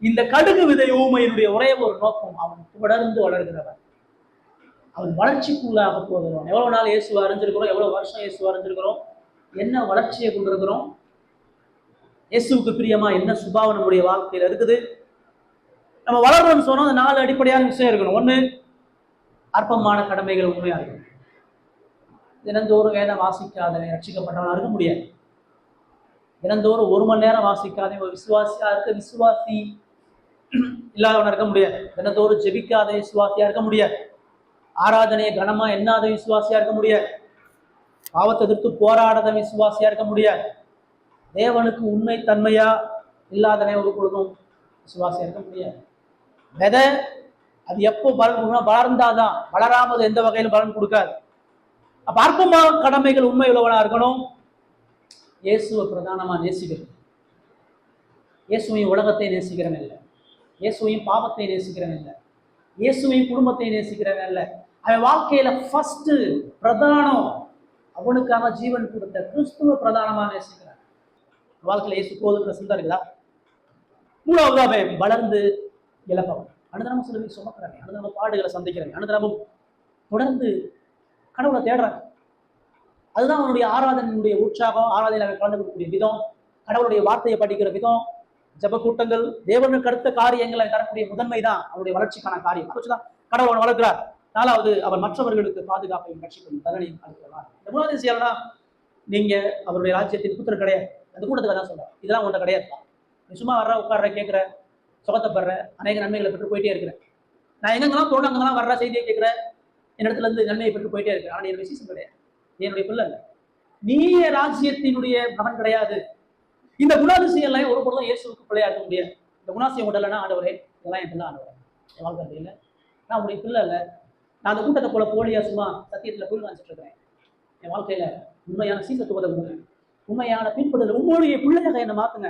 இந்த கடுகு விதை ஊமையினுடைய ஒரே ஒரு நோக்கம், அவன் தொடர்ந்து வளர்கிறவன், அவன் வளர்ச்சிக்குள்ளாக போகிறோம். எவ்வளவு நாள் இயேசுவை அறிஞ்சிருக்கிறோம், எவ்வளவு வருஷம் இயேசுவை அறிஞ்சிருக்கிறோம், என்ன வளர்ச்சியை கொண்டிருக்கிறோம், இயேசுவுக்கு பிரியமா என்ன சுபாவம் நம்முடைய வாழ்க்கையில் இருக்குது. நம்ம வளர்றோம்னு சொன்னோம், அந்த 4 அடிப்படையான விஷயம் இருக்கணும். ஒண்ணு, அற்பமான கடமைகள் உண்மையா இருக்கணும். தினந்தோறும் வேதம் வாசிக்காதவன் ரட்சிக்கப்பட்டவனா இருக்க முடியாது. தினந்தோறும் 1 மணி நேரம் வாசிக்காதே ஒரு விசுவாசியா இருக்க, விசுவாசி இல்லாதவனா இருக்க முடியாது. தினந்தோறும் ஜெபிக்காத விசுவாசியா இருக்க முடியாது. ஆராதனையை கனமா எண்ணாத விசுவாசியா இருக்க முடியாது. பாவத்தை எதிர்த்து போராடாத விசுவாசியா இருக்க முடியாது. தேவனுக்கு உண்மை தன்மையா இல்லாதவன் ஒரு பொழுதும் விசுவாசியா இருக்க முடியாது. விதை அது எப்போ பலன் கொடுக்கணும், வளர்ந்தாதான். வளராமல் எந்த வகையிலும் பலன் கொடுக்காது. அப்ப அற்பமான கடமைகள் உண்மை உள்ளவனா இருக்கணும். இயேசுவை பிரதானமா நேசிக்கிறேன். இயேசுவையும் உலகத்தை நேசிக்கிறவன் இல்லை, இயேசுவையும் பாவத்தை நேசிக்கிறவன் இல்லை, இயேசுவையும் குடும்பத்தை நேசிக்கிறவன் இல்லை. அவன் வாழ்க்கையில ஃபர்ஸ்ட் பிரதானம் அவனுக்காக ஜீவன் கொடுத்த கிறிஸ்துவ பிரதானமா நேசிக்கிறான். வாழ்க்கையில இயேசு போதுங்கிற சிந்தனை இருக்குதா? 3வது அவன் வளர்ந்து இழப்பவன். அனுதினமும் சில பேர் சுமக்கிறாங்க, அனுதினமும் பாடுகளை சந்திக்கிறாங்க, அனுதினமும் தொடர்ந்து கடவுளை தேடுறாங்க. அதுதான் அவனுடைய ஆராதனையுடைய உற்சாகம். ஆராதனையில் அவன் கலந்து கொடுக்கக்கூடிய விதம், கடவுளுடைய வார்த்தையை படிக்கிற விதம், ஜப கூட்டங்கள், தேவனுக்கு அடுத்த காரியங்களை தரக்கூடிய முதன்மை தான் அவனுடைய வளர்ச்சிக்கான காரியம். அதை வச்சுதான் கடவுள் அவன் வளர்க்கிறார். 4வது, அவன் மற்றவர்களுக்கு பாதுகாப்பையும் ரட்சிப்பையும் தண்டனையும் அளிக்கிறார். இந்த 3வது விஷயம்லாம் நீங்க அவருடைய ராஜ்யத்தின் புத்திரர் கிடையாது. அந்த கூட்டத்துக்கு தான் சொல்றேன், இதெல்லாம் ஒன்று கிடையாது. நீ சும்மா வர்ற, உட்கார்ற, கேட்குற, சுகத்தைப்படுற, அநேக நன்மைகளை பெற்று போயிட்டே இருக்கிறேன். நான் எங்கெங்கெல்லாம் தோணும் அங்கெல்லாம் வர்ற, செய்தியை கேட்கிறேன், என்னிடத்துல இருந்து நன்மையை பெற்று போயிட்டே இருக்கிறேன். ஆனால் என்னுடைய விசேஷம் கிடையாது, என்னுடைய பிள்ளை இல்லை, நீய ராஜ்யத்தினுடைய மகன் கிடையாது. இந்த குணாதிசயம்லாம் ஒரு பொழுதும் இயேசுவுக்கு பிள்ளையா இருக்க முடியாது. இந்த குணாதிசயம் உடலைன்னா, ஆண்டவரே இதெல்லாம் என் பிள்ளை, ஆண்டவரே என் வாழ்க்கை இல்லை, நான் உங்களுடைய பிள்ளை இல்லை, நான் அந்த கூட்டத்தை போல போலியா சும்மா சத்தியத்தில் புல் காமிச்சிட்டு இருக்கிறேன், என் வாழ்க்கையில உண்மையான சீசத்துவதை கொடுங்க, உண்மையான பின்படுதல், உங்களுடைய பிள்ளையாக என்னை மாத்துங்க,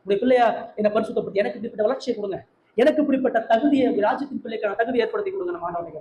உங்களுடைய பிள்ளையா என்னை பரிசுத்தப்படுத்தி எனக்கு இப்படிப்பட்ட வளர்ச்சியை கொடுங்க, எனக்கு இப்படிப்பட்ட தகுதியை ராஜ்யத்தின் பிள்ளைக்கான தகுதி ஏற்படுத்தி கொடுங்க. நம்ம ஆண்டவரை